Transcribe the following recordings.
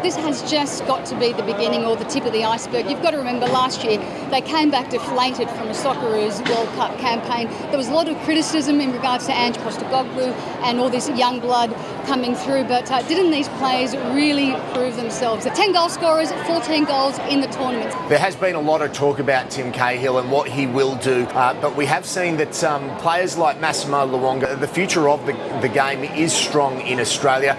This has just got to be the beginning or the tip of the iceberg. You've got to remember last year they came back deflated from a Socceroos World Cup campaign. There was a lot of criticism in regards to Ange Postecoglou and all this young blood coming through, but didn't these players really prove themselves? 10 goal scorers, 14 goals in the tournament. There has been a lot of talk about Tim Cahill and what he will do, but we have seen that players like Massimo Luongo, the future of the game is strong in Australia.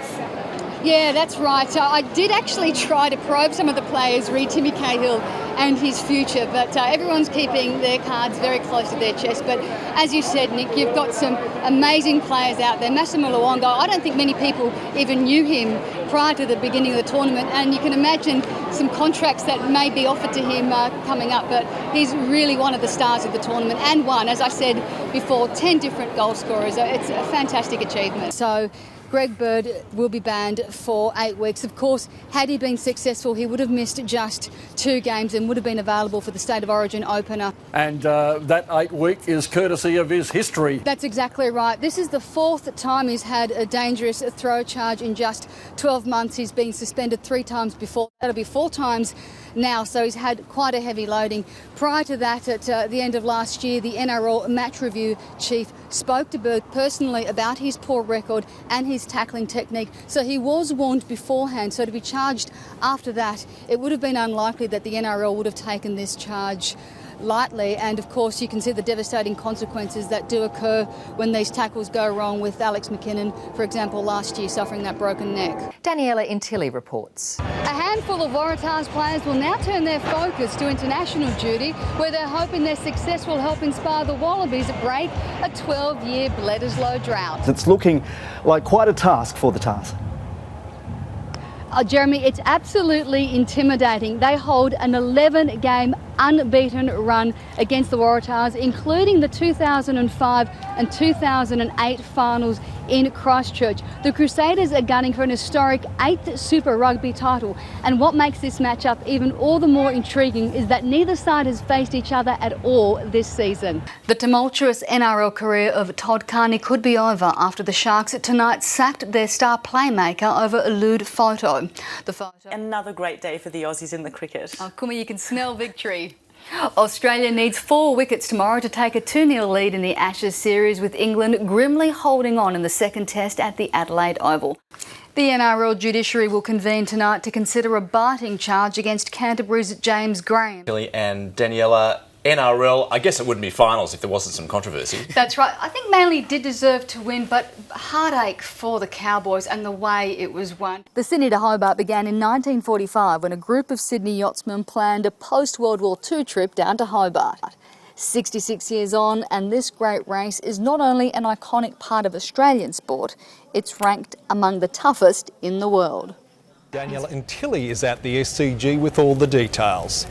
Yeah, that's right. I did actually try to probe some of the players, read Timmy Cahill and his future, but everyone's keeping their cards very close to their chest. But as you said, Nick, you've got some amazing players out there. Massimo Luongo, I don't think many people even knew him prior to the beginning of the tournament, and you can imagine some contracts that may be offered to him coming up, but he's really one of the stars of the tournament and won, as I said before, 10 different goal scorers. It's a fantastic achievement. So Greg Bird will be banned for 8 weeks. Of course, had he been successful, he would have missed just 2 games and would have been available for the State of Origin opener. And that 8 week is courtesy of his history. That's exactly right. This is the 4th time he's had a dangerous throw charge in just 12 months. He's been suspended 3 times before. That'll be 4 times now, so he's had quite a heavy loading. Prior to that, at the end of last year, the NRL match review chief spoke to Bird personally about his poor record and his tackling technique, so he was warned beforehand. So to be charged after that, it would have been unlikely that the NRL would have taken this charge lightly, and of course you can see the devastating consequences that do occur when these tackles go wrong, with Alex McKinnon, for example, last year suffering that broken neck. Daniela Intili reports. A handful of Waratahs players will now turn their focus to international duty, where they're hoping their success will help inspire the Wallabies to break a 12-year Bledisloe drought. It's looking like quite a task for the Tars. Jeremy, it's absolutely intimidating. They hold an 11-game unbeaten run against the Waratahs, including the 2005 and 2008 finals in Christchurch. The Crusaders are gunning for an historic 8th Super Rugby title, and what makes this matchup even all the more intriguing is that neither side has faced each other at all this season. The tumultuous NRL career of Todd Carney could be over after the Sharks tonight sacked their star playmaker over a lewd photo. The photo. Another great day for the Aussies in the cricket. Oh, Kumi, you can smell victory. Australia needs 4 wickets tomorrow to take a 2-0 lead in the Ashes series, with England grimly holding on in the second test at the Adelaide Oval. The NRL judiciary will convene tonight to consider a biting charge against Canterbury's James Graham. And Daniela, NRL, I guess it wouldn't be finals if there wasn't some controversy. That's right. I think Manly did deserve to win, but heartache for the Cowboys and the way it was won. The Sydney to Hobart began in 1945 when a group of Sydney yachtsmen planned a post-World War II trip down to Hobart. 66 years on, and this great race is not only an iconic part of Australian sport, it's ranked among the toughest in the world. Daniela Intili is at the SCG with all the details.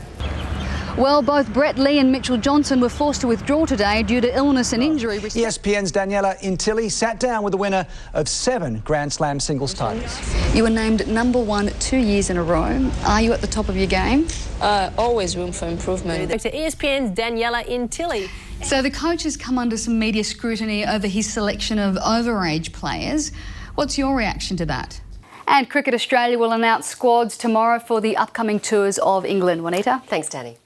Well, both Brett Lee and Mitchell Johnson were forced to withdraw today due to illness and injury. ESPN's Daniela Intili sat down with the winner of 7 Grand Slam singles titles. You were named #1 2 years in a row. Are you at the top of your game? Always room for improvement. To ESPN's Daniela Intili. So the coach has come under some media scrutiny over his selection of overage players. What's your reaction to that? And Cricket Australia will announce squads tomorrow for the upcoming tours of England. Juanita? Thanks, Danny.